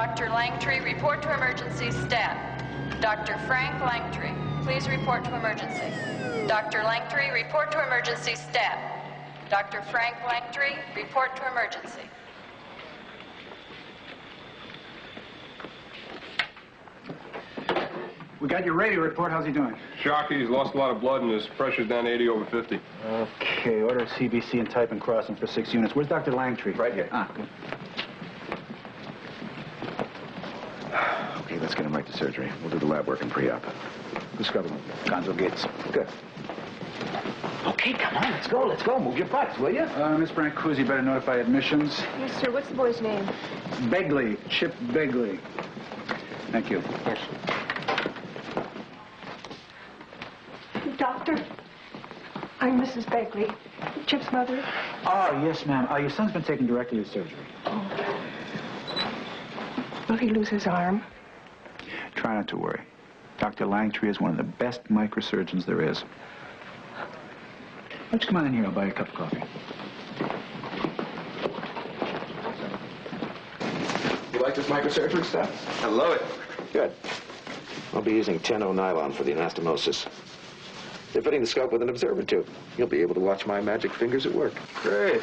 Dr. Langtree, report to emergency stat. Dr. Frank Langtree, please report to emergency. Dr. Langtree, report to emergency stat. Dr. Frank Langtree, report to emergency. We got your radio report. How's he doing? Shocky. He's lost a lot of blood and his pressure's down to 80/50. Okay, order CBC and type and cross him for 6 units. Where's Dr. Langtree? Right here. Ah, good. Okay, let's get him right to surgery. We'll do the lab work and pre-op. Who's scrubbing him? Gonzo Gates. Good. Okay, come on, let's go. Let's go. Move your butts, will you? Miss Brancusi, better notify admissions. Yes, sir. What's the boy's name? Begley. Chip Begley. Thank you. Yes. Doctor, I'm Mrs. Begley, Chip's mother. Oh, yes, ma'am. Your son's been taken directly to surgery. Oh. Will he lose his arm? Try not to worry. Dr. Langtree is one of the best microsurgeons there is. Why don't you come on in here? I'll buy you a cup of coffee. You like this microsurgery stuff? I love it. Good. I'll be using 10-0 nylon for the anastomosis. They're fitting the scope with an observer tube. You'll be able to watch my magic fingers at work. Great.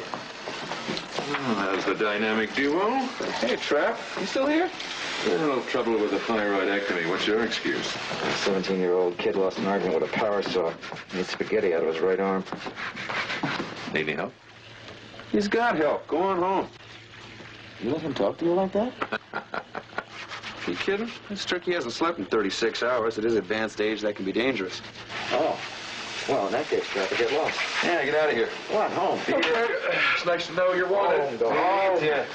Well, how's the dynamic duo? Hey, Trap, you still here? A little trouble with a thyroidectomy. What's your excuse? A 17-year-old kid lost an argument with a power saw. Needs spaghetti out of his right arm. Need any help? He's got help. Go on home. You let him talk to you like that? You kidding? This turkey hasn't slept in 36 hours. At his advanced age, that can be dangerous. Oh. Well, in that case, you have to get lost. Yeah, get out of here. Go on, home. It's nice to know you're wanted. Go home. Yeah.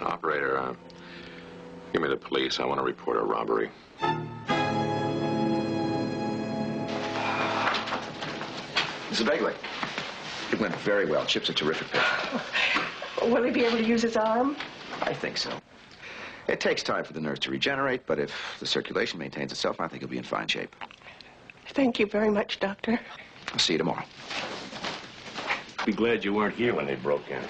Operator, give me the police. I want to report a robbery. Mrs. Begley. It went very well. Chip's a terrific patient. Will he be able to use his arm? I think so. It takes time for the nerves to regenerate, but if the circulation maintains itself, I think he'll be in fine shape. Thank you very much, Doctor. I'll see you tomorrow. Be glad you weren't here when they broke in.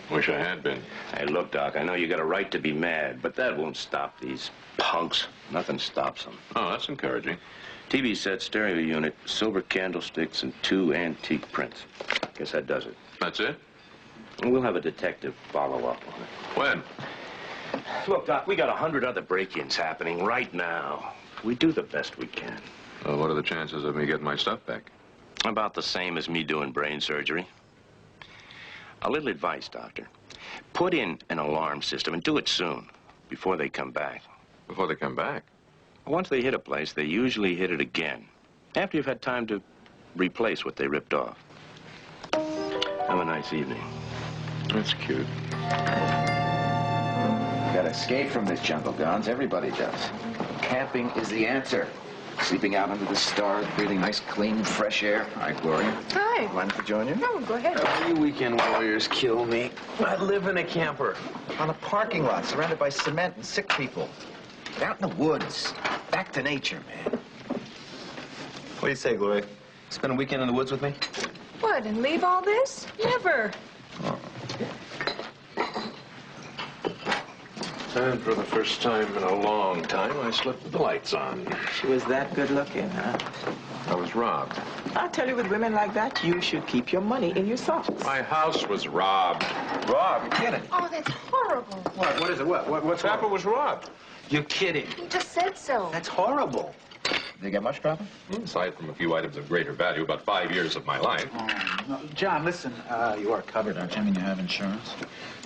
Wish I had been. Hey, look, Doc, I know you got a right to be mad, but that won't stop these punks. Nothing stops them. Oh, that's encouraging. TV set, stereo unit, silver candlesticks, and 2 antique prints. Guess that does it. That's it? And we'll have a detective follow up on it. When? Look, Doc, we got 100 other break-ins happening right now. We do the best we can. Well, what are the chances of me getting my stuff back? About the same as me doing brain surgery. A little advice, Doctor. Put in an alarm system, and do it soon, before they come back. Before they come back? Once they hit a place, they usually hit it again, after you've had time to replace what they ripped off. Have a nice evening. That's cute. Gotta escape from this jungle, Gons. Everybody does. Camping is the answer. Sleeping out under the stars, breathing nice, clean, fresh air. Hi, Gloria. Hi. Mind if we join you? No, go ahead. You weekend warriors kill me. I live in a camper. On a parking lot, surrounded by cement and sick people. Get out in the woods. Back to nature, man. What do you say, Gloria? Spend a weekend in the woods with me? What, and leave all this? Never. And for the first time in a long time, I slept the lights on. She was that good looking, huh? I was robbed. I tell you, with women like that, you should keep your money in your socks. My house was robbed. Rob, you're kidding. Oh, that's horrible. What is it? What's Papa was robbed. You're kidding. You just said so. That's horrible. Did you get much, Papa? Aside from a few items of greater value, about 5 years of my life. No, John, listen, you are covered, aren't you? I mean, you have insurance.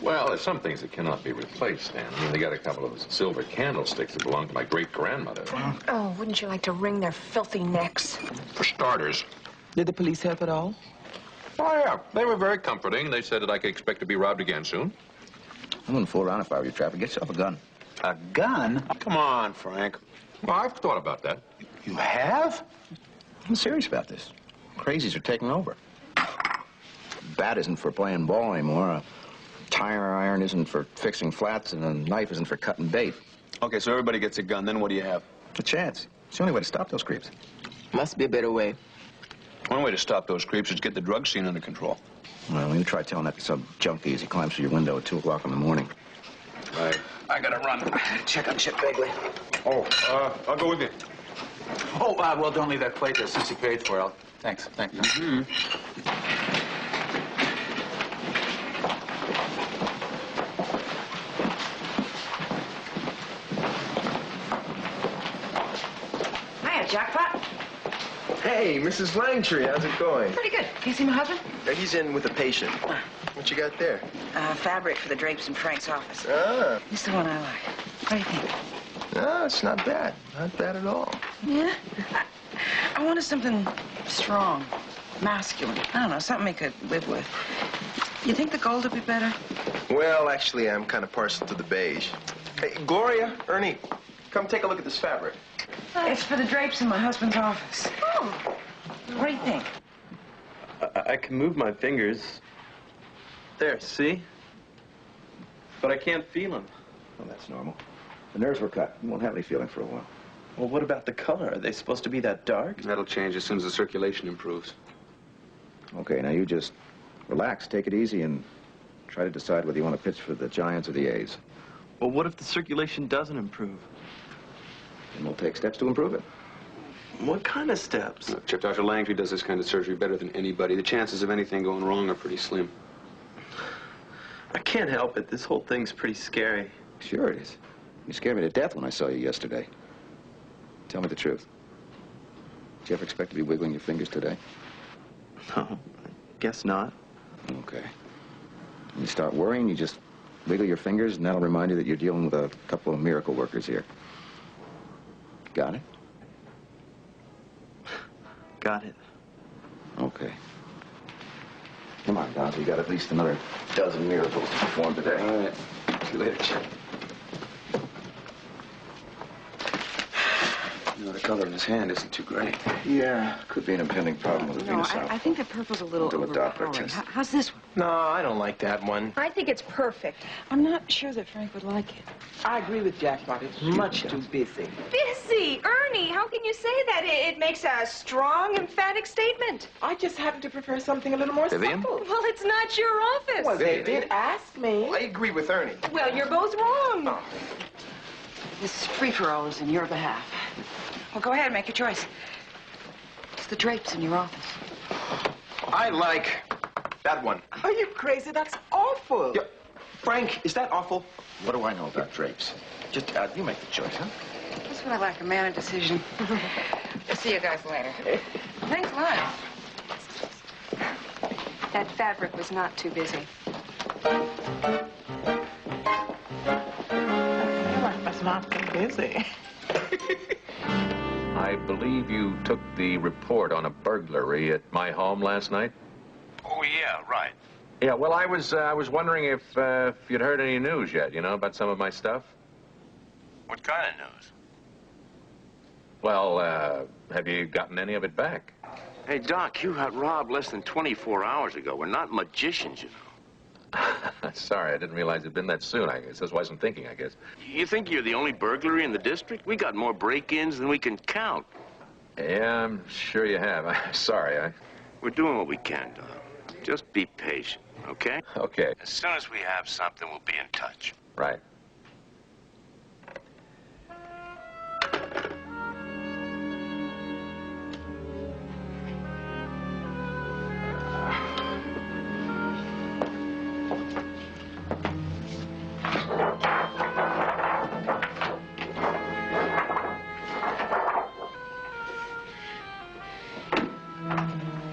Well, there's some things that cannot be replaced, Dan. I mean, they got a couple of those silver candlesticks that belonged to my great-grandmother. Oh, wouldn't you like to wring their filthy necks? For starters. Did the police help at all? Oh, yeah. They were very comforting. They said that I could expect to be robbed again soon. I wouldn't fool around if I were you, Trapper. Get yourself a gun. A gun? Come on, Frank. Well, I've thought about that. You have? I'm serious about this. Crazies are taking over. Bat isn't for playing ball anymore. A tire iron isn't for fixing flats, and a knife isn't for cutting bait. Okay, so everybody gets a gun. Then what do you have? A chance. It's the only way to stop those creeps. Must be a better way. One way to stop those creeps is get the drug scene under control. Well, you try telling that to some junkie as he climbs through your window at 2 o'clock in the morning. Right. I gotta run. Check on Chip Bagley. Oh, I'll go with you. Oh, well, don't leave that plate there since he paid for it. Thanks. Hiya, Jackpot. Hey, Mrs. Langtree, how's it going? Pretty good. Can you see my husband? He's in with a patient. What you got there? Fabric for the drapes in Frank's office. Ah, This is the one I like. What do you think? no, it's not bad. Not bad at all. Yeah? I wanted something strong, masculine. I don't know, something he could live with. You think the gold would be better? Well, actually, I'm kind of partial to the beige. Hey, Gloria, Ernie, come take a look at this fabric. It's for the drapes in my husband's office. Oh. What do you think? I can move my fingers. There, see? But I can't feel them. Well, that's normal. The nerves were cut. You won't have any feeling for a while. Well, what about the color? Are they supposed to be that dark? That'll change as soon as the circulation improves. Okay, now you just relax, take it easy, and try to decide whether you want to pitch for the Giants or the A's. Well, what if the circulation doesn't improve? And we'll take steps to improve it. What kind of steps? Look, Chip, Dr. Langtree does this kind of surgery better than anybody. The chances of anything going wrong are pretty slim. I can't help it. This whole thing's pretty scary. Sure it is. You scared me to death when I saw you yesterday. Tell me the truth. Did you ever expect to be wiggling your fingers today? No, I guess not. Okay. When you start worrying, you just wiggle your fingers, and that'll remind you that you're dealing with a couple of miracle workers here. Got it? Got it. Okay. Come on, Don. You got at least another dozen miracles to perform today. All right. See you later, Chip. You know, the color in his hand isn't too great. Yeah. Could be an impending problem with the No, venous I think the purple's a little Do a Doppler overpowering. test. How's this one? No, I don't like that one. I think it's perfect. I'm not sure that Frank would like it. I agree with Jackpot. It's much too busy. Busy! Ernie, how can you say that? It makes a strong, emphatic statement. I just happen to prefer something a little more Vivian? supple. Well, it's not your office. Well, they did ask me. I agree with Ernie. Well, you're both wrong. This free-for-all is in your behalf. Well, go ahead, make your choice. It's the drapes in your office. I like that one. Are you crazy? That's awful. Yeah. Frank, is that awful? What do I know about drapes? Just, you make the choice, huh? That's what I like, a man of decision. We'll see you guys later. Thanks a lot. That fabric was not too busy. That's not too busy. I believe you took the report on a burglary at my home last night? Oh, yeah, right. Yeah, well, I was wondering if you'd heard any news yet, you know, about some of my stuff? What kind of news? Well, have you gotten any of it back? Hey, Doc, you got robbed less than 24 hours ago. We're not magicians, you know. Sorry, I didn't realize it'd been that soon. I guess that's why I wasn't thinking, I guess. You think you're the only burglary in the district? We got more break-ins than we can count. Yeah, I'm sure you have. I'm sorry, We're doing what we can, Doc. Just be patient, okay? Okay. As soon as we have something, we'll be in touch. Right.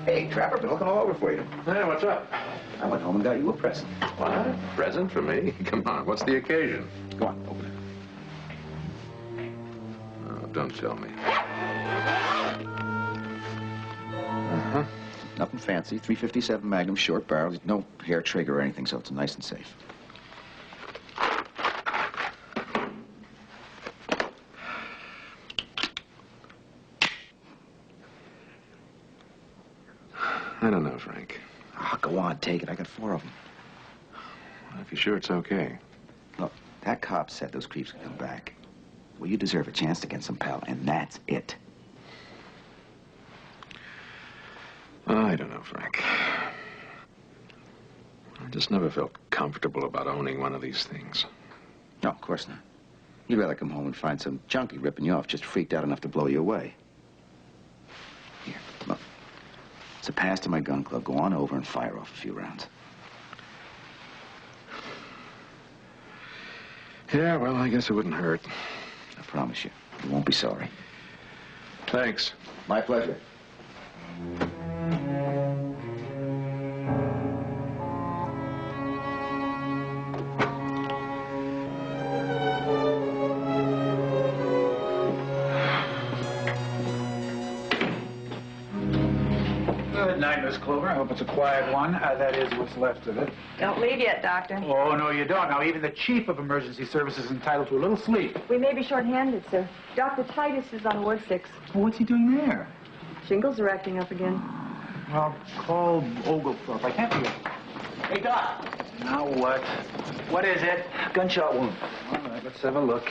Hey, Trapper, been looking all over for you. Hey, what's up? I went home and got you a present. What? Present for me? Come on, what's the occasion? Go on, open it. Oh, don't tell me. Nothing fancy. 357 Magnum short barrel. No hair trigger or anything, so it's nice and safe. I don't know, Frank. Oh, go on, take it. I got 4 of them. If you're sure it's okay. Look, that cop said those creeps could come back. Well, you deserve a chance to get some pal, and that's it. I don't know, Frank. I just never felt comfortable about owning one of these things. No, of course not. You'd rather come home and find some junkie ripping you off just freaked out enough to blow you away. Here, look. It's a pass to my gun club. Go on over and fire off a few rounds. Yeah, well, I guess it wouldn't hurt. I promise you. You won't be sorry. Thanks. My pleasure. Good night, Miss Clover. I hope it's a quiet one. That is what's left of it. Don't leave yet, Doctor. Oh, no, you don't. Now, even the chief of emergency services is entitled to a little sleep. We may be short-handed, sir. Dr. Titus is on Ward 6. Well, what's he doing there? Shingles are acting up again. Well, call Oglethorpe. I can't be... Hey, Doc. Now what? What is it? Gunshot wound. All right, let's have a look.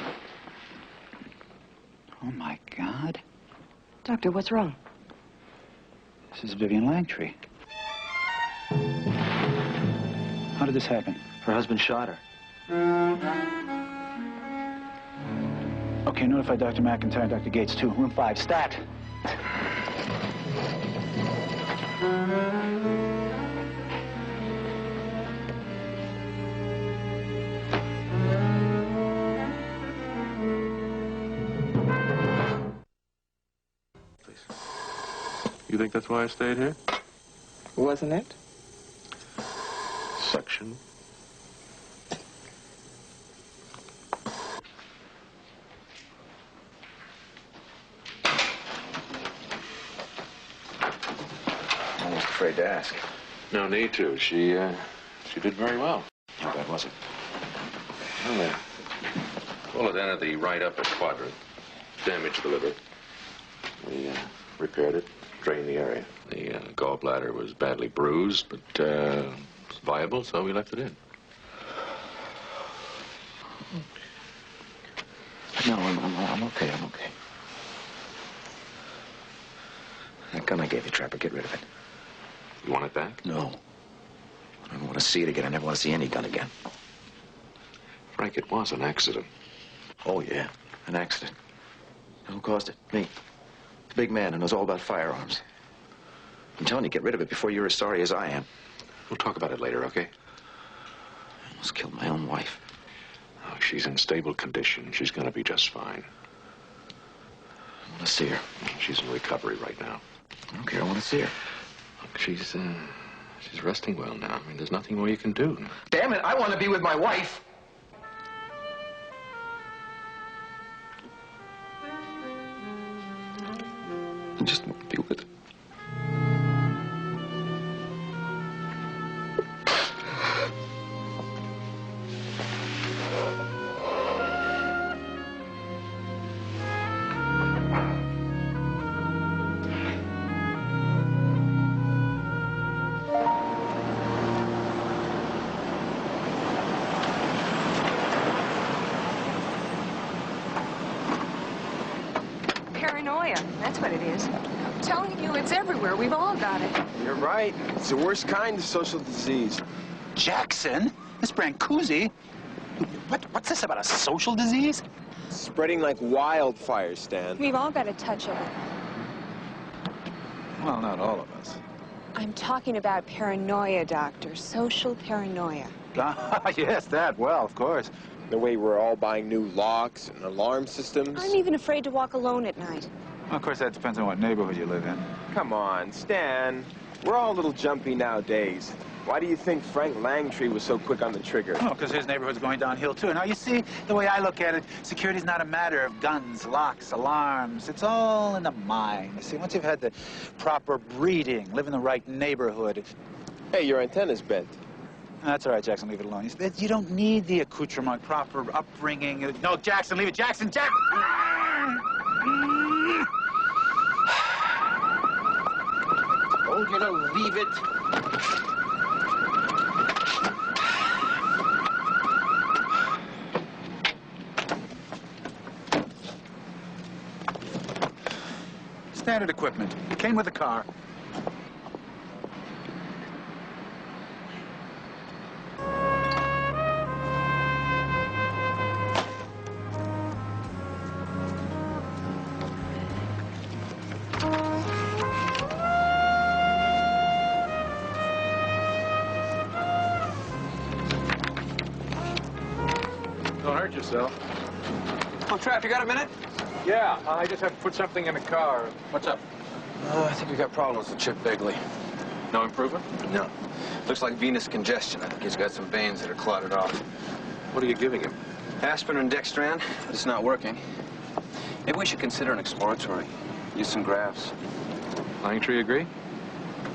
Oh, my God. Doctor, what's wrong? This is Vivian Langtree. How did this happen? Her husband shot her. Okay, notify Dr. McIntyre and Dr. Gates, too. Room 5, stat. You think that's why I stayed here? Wasn't it? Suction. I'm almost afraid to ask. No need to. She did very well. How bad was it? Well, the bullet entered the right upper quadrant, damaged the liver. We repaired it, drained the area. The gallbladder was badly bruised, but it's viable, so we left it in. No, I'm okay. I'm okay. That gun I gave you, Trapper, get rid of it. You want it back? No. I don't want to see it again. I never want to see any gun again. Frank, it was an accident. Oh, yeah, an accident. Who caused it? Me. The big man who knows all about firearms. I'm telling you, get rid of it before you're as sorry as I am. We'll talk about it later, okay? I almost killed my own wife. Oh, she's in stable condition. She's going to be just fine. I want to see her. She's in recovery right now. I don't care. I want to see her. Look, she's resting well now. I mean, there's nothing more you can do. Damn it, I want to be with my wife. I just want to be with her. paranoia. That's what it is. I'm telling you, it's everywhere. We've all got it. You're right. It's the worst kind of social disease. Jackson? Miss Brancusi? What's this about a social disease? Spreading like wildfire, Stan. We've all got a touch of it. Well, not all of us. I'm talking about paranoia, Doctor. Social paranoia. Ah, yes, that. Well, of course. The way we're all buying new locks and alarm systems. I'm even afraid to walk alone at night. Well, of course, that depends on what neighborhood you live in. Come on, Stan. We're all a little jumpy nowadays. Why do you think Frank Langtree was so quick on the trigger? Oh, because his neighborhood's going downhill, too. Now, you see, the way I look at it, security's not a matter of guns, locks, alarms. It's all in the mind. You see, once you've had the proper breeding, live in the right neighborhood. Hey, your antenna's bent. That's all right, Jackson. Leave it alone. You don't need the accoutrement, proper upbringing. No, Jackson, leave it. Jackson, Jack! Told you to leave it. Standard equipment. It came with the car. Don't hurt yourself. Oh, Trav, you got a minute? Yeah, I just have to put something in the car. What's up? I think we got problems with Chip Begley. No improvement? No. Looks like venous congestion. I think he's got some veins that are clotted off. What are you giving him? Aspirin and Dextran. It's not working. Maybe we should consider an exploratory. Use some grafts. Langtree agree?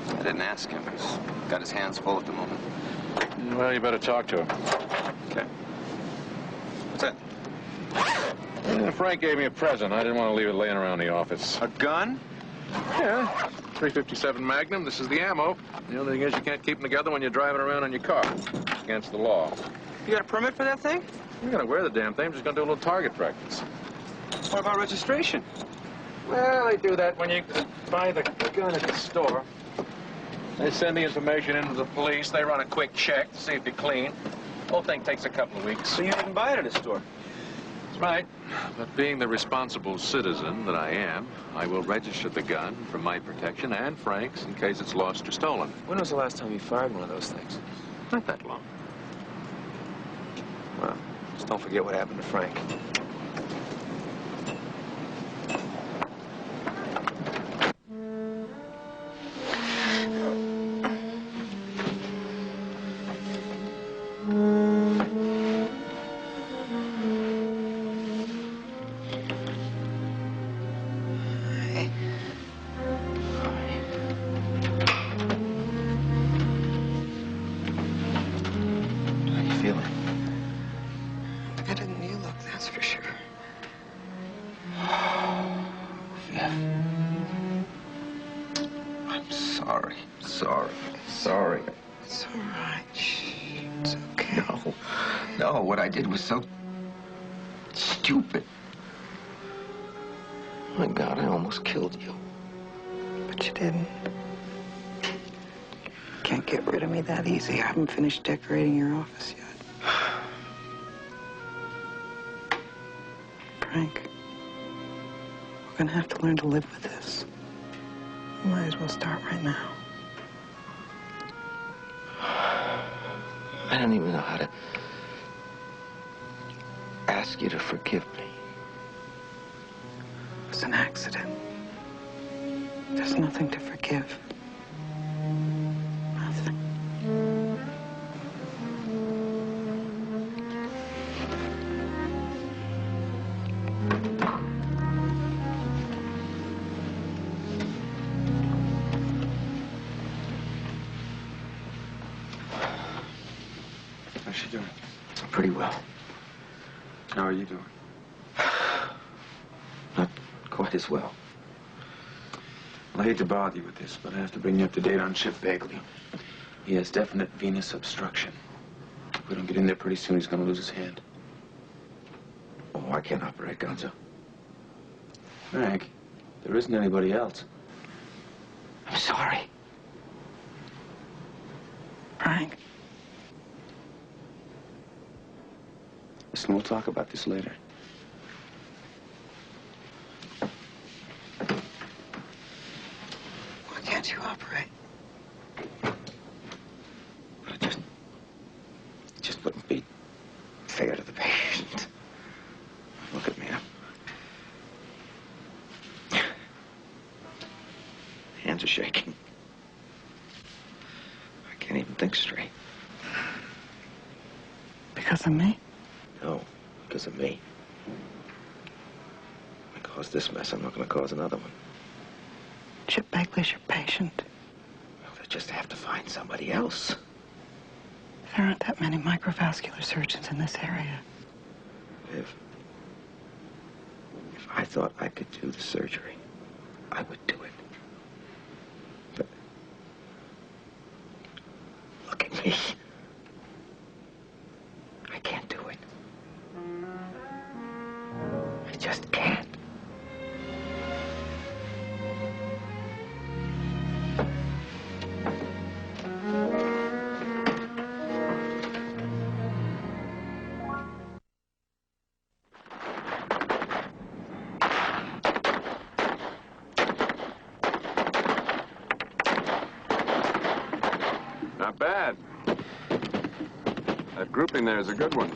I didn't ask him. He's got his hands full at the moment. Well, you better talk to him. Okay. What's that? Frank gave me a present. I didn't want to leave it laying around the office. A gun? Yeah. 357 Magnum. This is the ammo. The only thing is you can't keep them together when you're driving around in your car. It's against the law. You got a permit for that thing? You're going to wear the damn thing. I'm just going to do a little target practice. What about registration? Well, they do that when you buy the gun at the store. They send the information into the police. They run a quick check to see if you're clean. The whole thing takes a couple of weeks. So you didn't buy it at a store? That's right. But being the responsible citizen that I am, I will register the gun for my protection and Frank's in case it's lost or stolen. When was the last time you fired one of those things? Not that long. Well, just don't forget what happened to Frank. What I did was so stupid. My God, I almost killed you. But you didn't. Can't get rid of me that easy. I haven't finished decorating your office yet. Frank, we're gonna have to learn to live with this. We might as well start right now. I don't even know how to ask you to forgive me. It was an accident. There's nothing to forgive. Nothing. How's she doing? Pretty well. How are you doing? Not quite as well. Well, I hate to bother you with this, but I have to bring you up to date on Chip Begley. He has definite venous obstruction. If we don't get in there pretty soon, he's going to lose his hand. Oh, I can't operate, Gonzo. Frank, There isn't anybody else. I'm sorry. Frank. Listen, we'll talk about this later. Why can't you operate? It just wouldn't be fair to the patient. Look at me. Hands are shaking. I can't even think straight. Because of me? No, because of me. I caused this mess. I'm not going to cause another one. Chip Bagley's your patient. Well, they just have to find somebody else. There aren't that many microvascular surgeons in this area. If I thought I could do the surgery, I would do it. But look at me. I can't do it. I just can't. Not bad. That grouping there is a good one.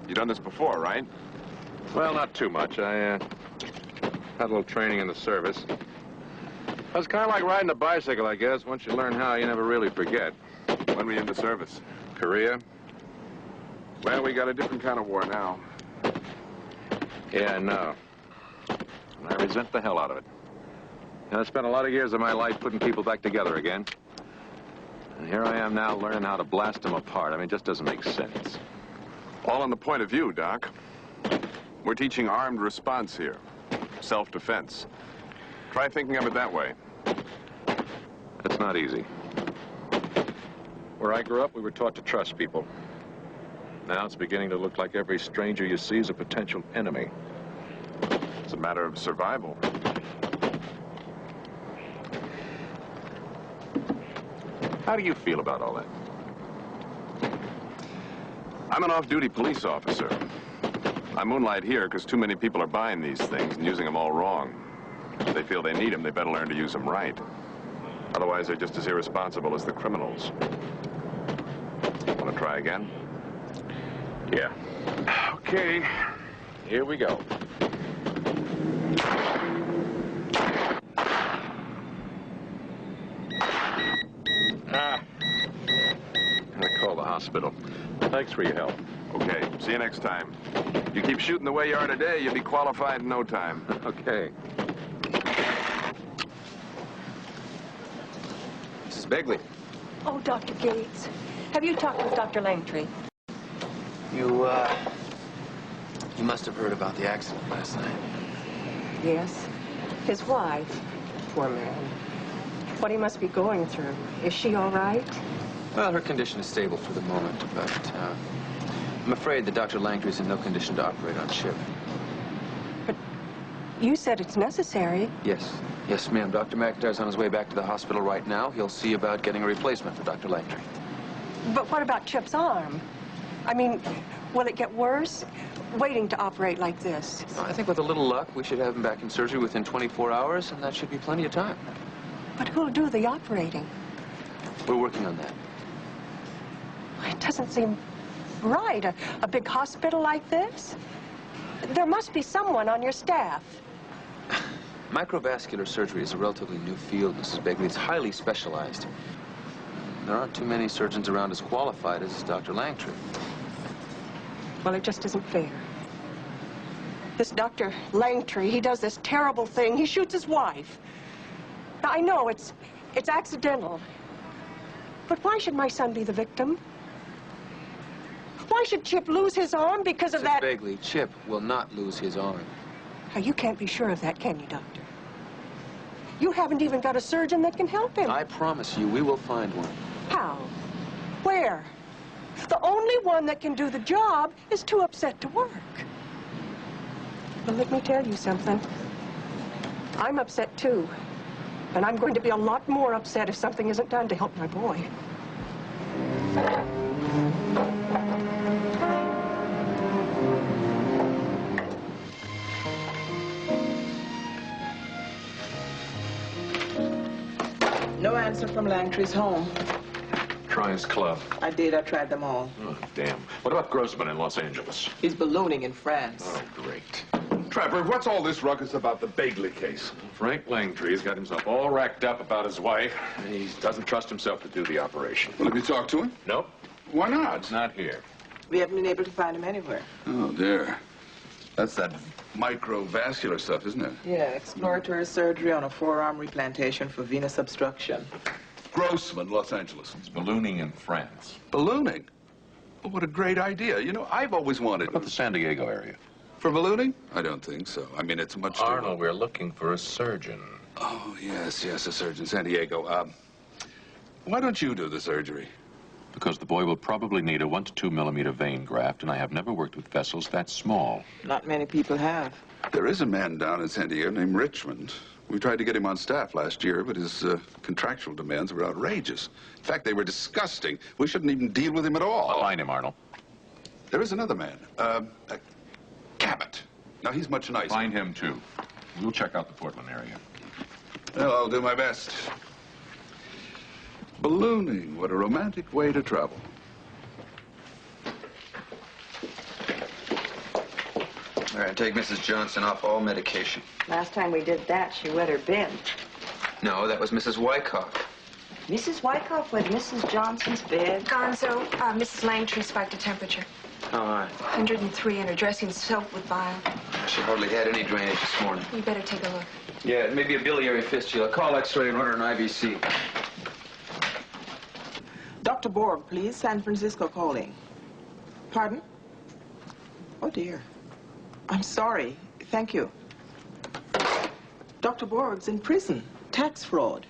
You've done this before, right? Well, not too much. I had a little training in the service. It's kind of like riding a bicycle, I guess. Once you learn how, you never really forget. When were you in the service? Korea. Well, we got a different kind of war now. Yeah, I know. And I resent the hell out of it. And I spent a lot of years of my life putting people back together again. And here I am now learning how to blast them apart. I mean, it just doesn't make sense. All on the point of view, Doc. We're teaching armed response here. Self-defense. Try thinking of it that way. That's not easy. Where I grew up, we were taught to trust people. Now it's beginning to look like every stranger you see is a potential enemy. It's a matter of survival. How do you feel about all that? I'm an off-duty police officer. I moonlight here because too many people are buying these things and using them all wrong. If they feel they need them, they better learn to use them right. Otherwise, they're just as irresponsible as the criminals. Want to try again? Yeah. Okay. Here we go. I call the hospital. Thanks for your help. Okay, see you next time. You keep shooting the way you are today, you'll be qualified in no time. Okay. Mrs. Begley. Oh, Dr. Gates, have you talked with Dr. Langtree? You must have heard about the accident last night. Yes. His wife. Poor man. What he must be going through. Is she all right? Well, her condition is stable for the moment, but I'm afraid that Dr. Langtry's in no condition to operate on Chip. But you said it's necessary. Yes. Yes, ma'am. Dr. McIntyre's on his way back to the hospital right now. He'll see about getting a replacement for Dr. Langtry. But what about Chip's arm? I mean, will it get worse? Waiting to operate like this. I think with a little luck, we should have him back in surgery within 24 hours, and that should be plenty of time. But who'll do the operating? We're working on that. It doesn't seem right, a big hospital like this. There must be someone on your staff. Microvascular surgery is a relatively new field, Mrs. Begley. It's highly specialized. There aren't too many surgeons around as qualified as Dr. Langtry. Well, it just isn't fair. This Dr. Langtry, he does this terrible thing. He shoots his wife. Now, I know it's accidental. But why should my son be the victim? Why should Chip lose his arm because of that? Mrs. Begley, Chip will not lose his arm. Now, you can't be sure of that, can you, Doctor? You haven't even got a surgeon that can help him. I promise you, we will find one. How? Where? The only one that can do the job is too upset to work. But let me tell you something. I'm upset, too. And I'm going to be a lot more upset if something isn't done to help my boy. No answer from Langtry's home. Try his club. I did. I tried them all. Oh, damn. What about Grossman in Los Angeles? He's ballooning in France. Oh, great. Trapper, what's all this ruckus about the Bagley case? Frank Langtry's got himself all racked up about his wife. He doesn't trust himself to do the operation. Well, have you talked to him? Nope. Why not? He's not here. We haven't been able to find him anywhere. Oh, dear. That's that microvascular stuff, isn't it? Yeah, exploratory surgery on a forearm replantation for venous obstruction. Grossman, Los Angeles. He's ballooning in France. Ballooning? Oh, what a great idea. You know, I've always wanted... What about the San Diego area? For ballooning? I don't think so. I mean, it's much too... Arnold, we're looking for a surgeon. Oh, yes, a surgeon. San Diego. Why don't you do the surgery? Because the boy will probably need a 1 to 2 millimeter vein graft, and I have never worked with vessels that small. Not many people have. There is a man down in San Diego named Richmond. We tried to get him on staff last year, but his contractual demands were outrageous. In fact, they were disgusting. We shouldn't even deal with him at all. I'll find him, Arnold. There is another man, Cabot. Now, he's much nicer. Find him, too. We'll check out the Portland area. Well, I'll do my best. Ballooning, what a romantic way to travel. All right, take Mrs. Johnson off all medication. Last time we did that, she wet her bin. No, that was Mrs. Wyckoff. Mrs. Wyckoff wet Mrs. Johnson's bed. Gonzo, Mrs. Langtry spiked a temperature. Oh, all right. 103, and her dressing's soaked with bile. She hardly had any drainage this morning. You better take a look. Yeah, it may be a biliary fistula. Call X-ray and order an IVC. Dr. Borg, please. San Francisco calling. Pardon? Oh, dear. I'm sorry. Thank you. Dr. Borg's in prison. Tax fraud.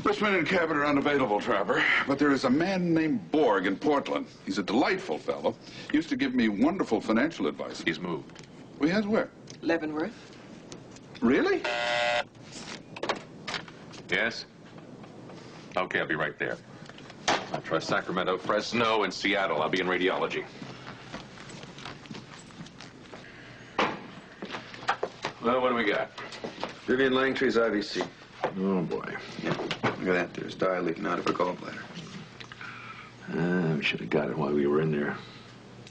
Richmond and Cabot are unavailable, Trapper, but there is a man named Borg in Portland. He's a delightful fellow. Used to give me wonderful financial advice. He's moved. Well, he has where? Leavenworth. Really? Yes? Okay, I'll be right there. I'll try Sacramento, Fresno, and Seattle. I'll be in radiology. Well, what do we got? Vivian Langtry's IVC. Oh, boy. Yeah, look at that. There's dye leaking out of her gallbladder. We should have got it while we were in there.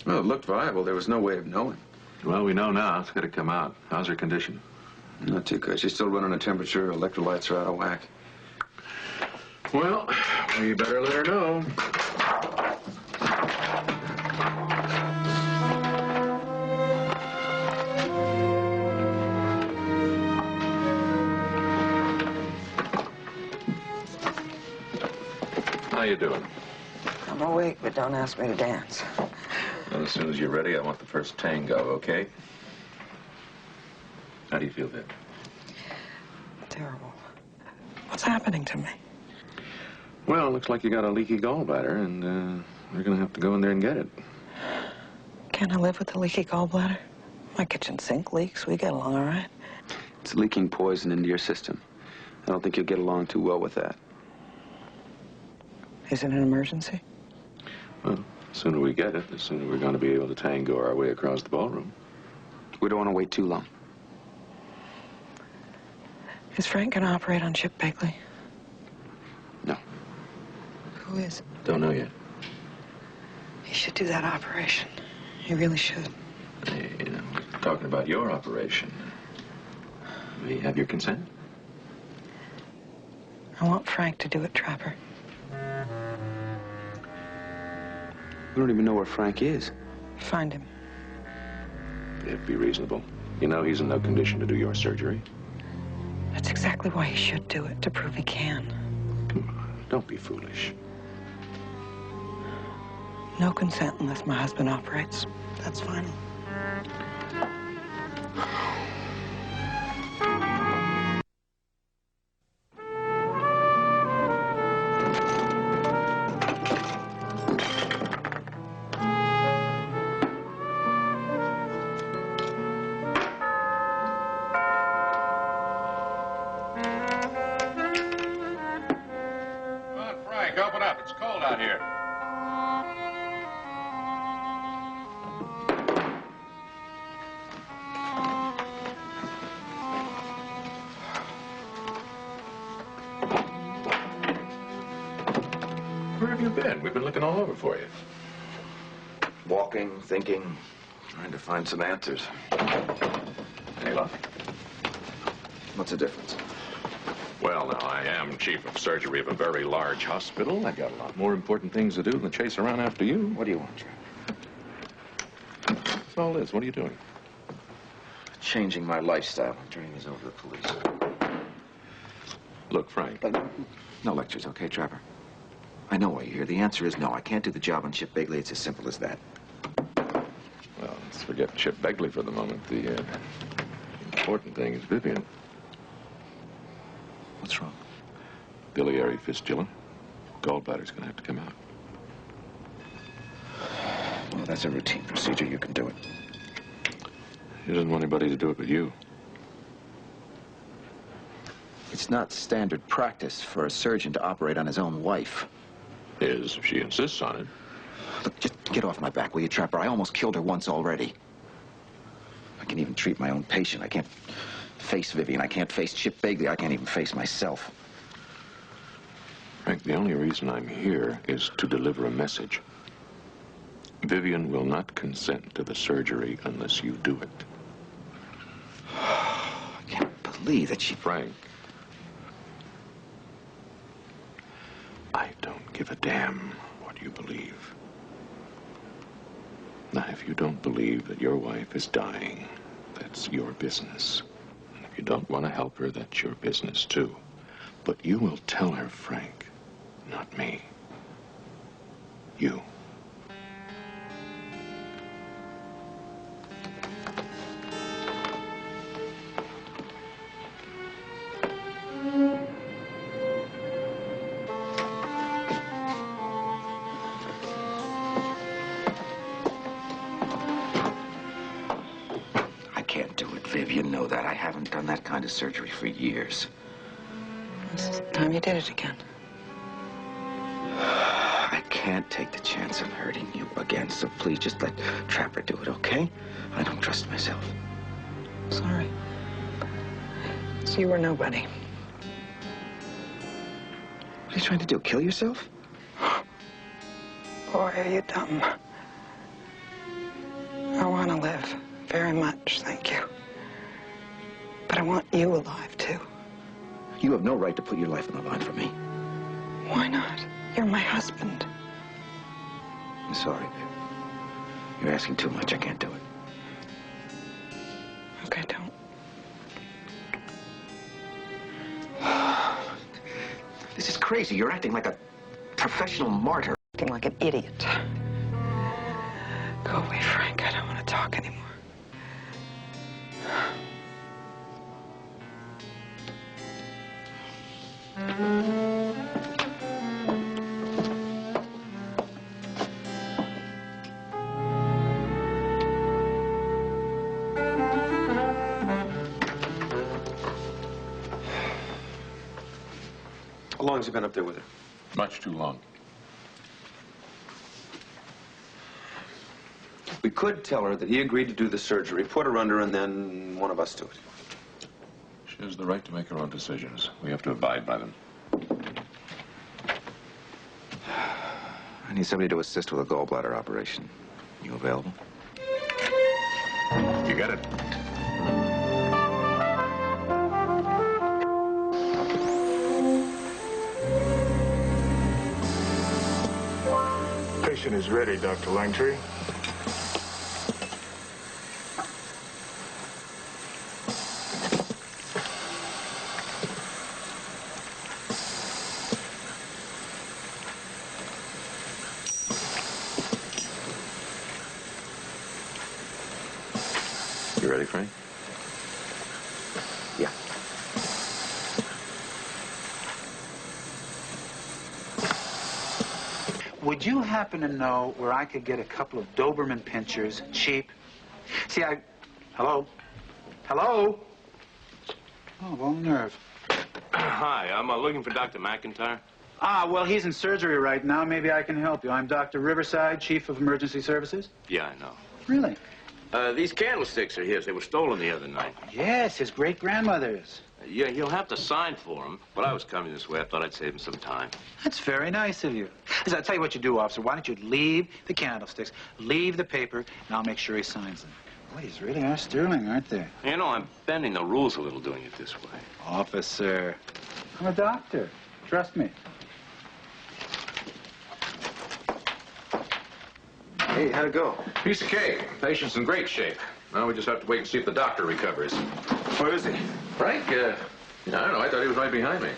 Well, it looked viable. There was no way of knowing. Well, we know now. It's got to come out. How's her condition? Not too good. She's still running a temperature. Electrolytes are out of whack. Well, we better let her know. How you doing? I'm awake, but don't ask me to dance. Well, as soon as you're ready, I want the first tango, okay? How do you feel, Viv? Terrible. What's happening to me? Well, it looks like you got a leaky gallbladder, and we're going to have to go in there and get it. Can't I live with a leaky gallbladder? My kitchen sink leaks. We get along all right. It's leaking poison into your system. I don't think you'll get along too well with that. Is it an emergency? Well, the sooner we get it, the sooner we're going to be able to tango our way across the ballroom. We don't want to wait too long. Is Frank going to operate on Chip Bagley? No. Who is? Don't know yet. He should do that operation. He really should. Hey, talking about your operation. We have your consent? I want Frank to do it, Trapper. We don't even know where Frank is. Find him. It'd be reasonable. You know he's in no condition to do your surgery. That's exactly why he should do it, to prove he can. Come on, don't be foolish. No consent unless my husband operates. That's final. Frank, open up. It's cold out here. Where have you been? We've been looking all over for you. Walking, thinking, trying to find some answers. Any luck? What's the difference? Well, now, I am chief of surgery of a very large hospital. I got a lot more important things to do than chase around after you. What do you want, Trevor? What's all this? What are you doing? Changing my lifestyle and turning this over to the police. Look, Frank. No lectures, okay, Trevor? I know why you're here. The answer is no. I can't do the job on Chip Begley. It's as simple as that. Well, let's forget Chip Begley for the moment. The important thing is Vivian. What's wrong? Biliary fistula. Gallbladder's gonna have to come out. Well, that's a routine procedure. You can do it. He doesn't want anybody to do it but you. It's not standard practice for a surgeon to operate on his own wife. Is if she insists on it. Look, just get off my back, will you, Trapper? I almost killed her once already. I can even treat my own patient. I can't face Vivian. I can't face Chip Begley. I can't even face myself. Frank, the only reason I'm here is to deliver a message. Vivian will not consent to the surgery unless you do it. I can't believe that she... Frank, I don't give a damn what you believe. Now, if you don't believe that your wife is dying, that's your business. And if you don't want to help her, that's your business, too. But you will tell her, Frank, not me. You. Vivian, know that. I haven't done that kind of surgery for years. It's time you did it again. I can't take the chance of hurting you again, so please just let Trapper do it, okay? I don't trust myself. Sorry. So you were nobody. What are you trying to do, kill yourself? Boy, are you dumb. I want to live very much, thank you. But I want you alive, too. You have no right to put your life on the line for me. Why not? You're my husband. I'm sorry, babe. You're asking too much. I can't do it. Okay, don't. This is crazy. You're acting like a professional martyr. Acting like an idiot. Go away, Frank. I don't want to talk anymore. How long has he been up there with her? Much too long. We could tell her that he agreed to do the surgery, put her under, and then one of us do it. She has the right to make her own decisions. We have to abide by them. I need somebody to assist with a gallbladder operation. You available? You got it. Patient is ready, Dr. Langtree. You ready, Frank? Yeah. Would you happen to know where I could get a couple of Doberman pinchers, cheap? See, Hello? Hello? Oh, bone nerve. Hi, I'm looking for Dr. McIntyre. Well, he's in surgery right now. Maybe I can help you. I'm Dr. Riverside, Chief of Emergency Services. Yeah, I know. Really? These candlesticks are his. They were stolen the other night. Yes, his great-grandmother's. Yeah, he'll have to sign for them. But I was coming this way. I thought I'd save him some time. That's very nice of you. Listen, I'll tell you what you do, officer. Why don't you leave the candlesticks, leave the paper, and I'll make sure he signs them. Boy, these really are sterling, aren't they? You know, I'm bending the rules a little doing it this way. Officer, I'm a doctor. Trust me. Hey, how'd it go? Piece of cake. Patient's in great shape. Now we just have to wait and see if the doctor recovers. Where is he? Frank, I don't know. I thought he was right behind me.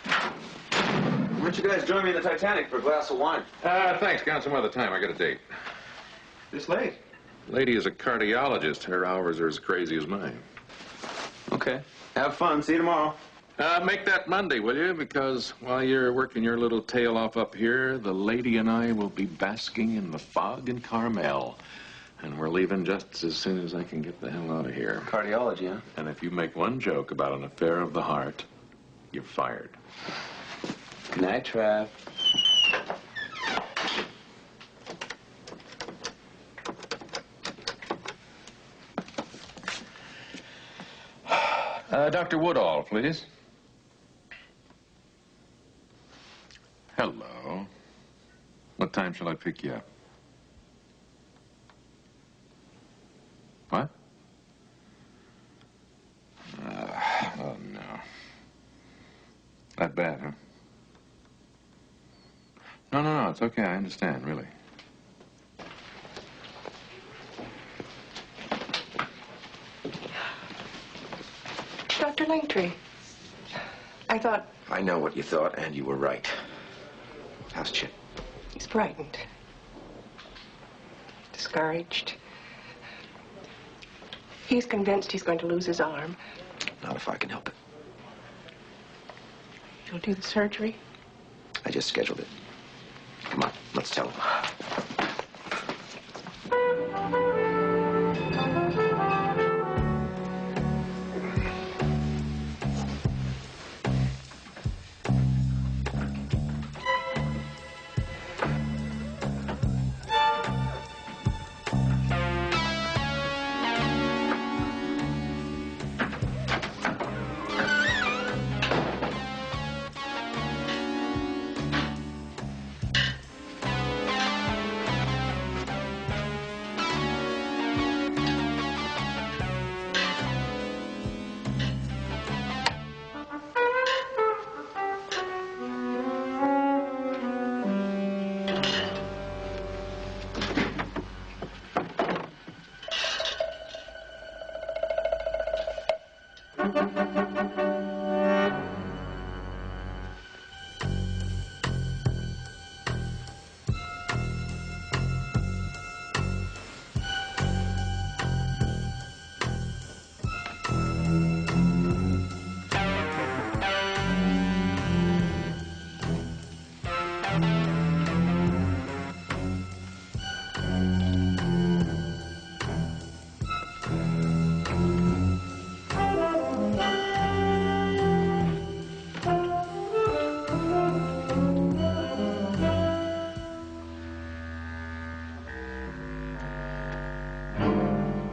Why don't you guys join me in the Titanic for a glass of wine? Thanks. Count some other time. I got a date. This late? Lady is a cardiologist. Her hours are as crazy as mine. Okay. Have fun. See you tomorrow. Make that Monday, will you? Because while you're working your little tail off up here, the lady and I will be basking in the fog in Carmel. And we're leaving just as soon as I can get the hell out of here. Cardiology, huh? And if you make one joke about an affair of the heart, you're fired. Good night, Trav. Dr. Woodall, please. Hello. What time shall I pick you up? What? Oh, no. That bad, huh? No, it's okay. I understand, really. Dr. Langtree, I thought... I know what you thought, and you were right. How's Chip? He's frightened. Discouraged. He's convinced he's going to lose his arm. Not if I can help it. You'll do the surgery? I just scheduled it. Come on, let's tell him.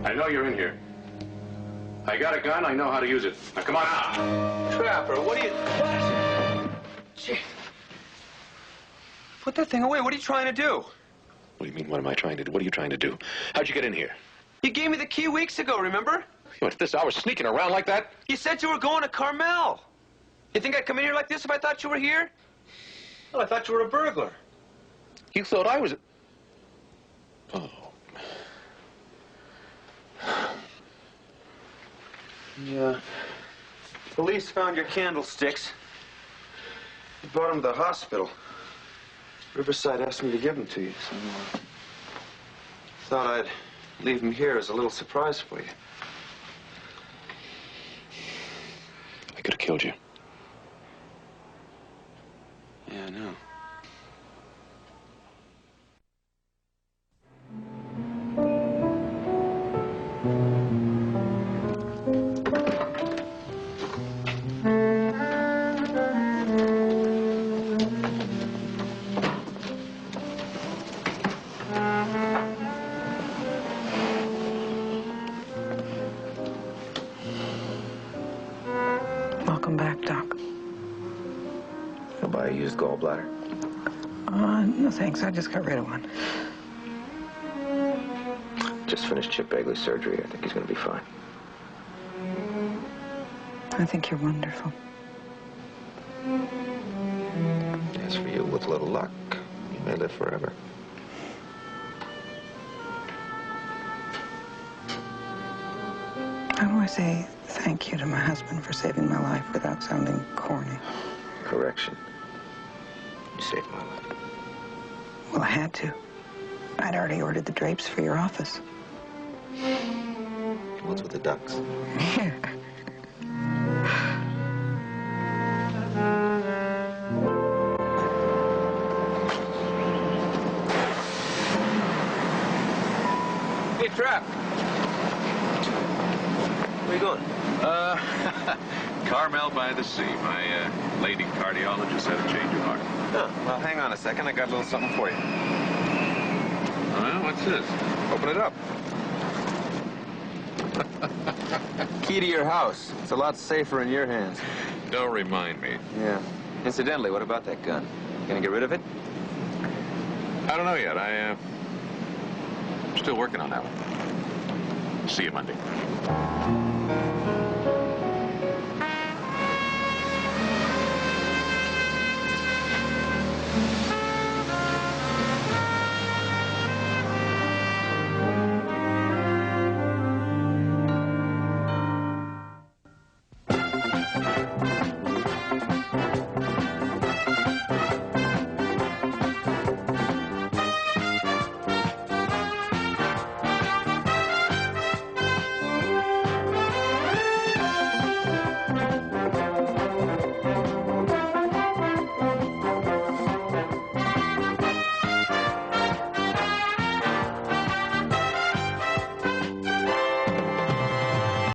I know you're in here. I got a gun. I know how to use it. Now, come on out. Trapper, what are you... What? Gee. Put that thing away. What are you trying to do? What do you mean, what am I trying to do? What are you trying to do? How'd you get in here? You gave me the key weeks ago, remember? You went at this hour sneaking around like that? You said you were going to Carmel. You think I'd come in here like this if I thought you were here? Well, I thought you were a burglar. You thought I was... Oh. Yeah. Police found your candlesticks. You brought them to the hospital. Riverside asked me to give them to you, so thought I'd leave them here as a little surprise for you. I could have killed you. Yeah, I know. gallbladder? No thanks. I just got rid of one. Just finished Chip Bagley's surgery. I think he's going to be fine. I think you're wonderful. As for you, with a little luck, you may live forever. How do I say thank you to my husband for saving my life without sounding corny? Correction. You saved my life. Well, I had to. I'd already ordered the drapes for your office. What's with the ducks? Hey, Trap. Where you going? Carmel by the sea. My lady cardiologist had a change of heart. Oh, well, hang on a second. I got a little something for you. Well, what's this? Open it up. Key to your house. It's a lot safer in your hands. Don't remind me. Yeah. Incidentally, what about that gun? Gonna get rid of it? I don't know yet. I'm still working on that one. See you Monday.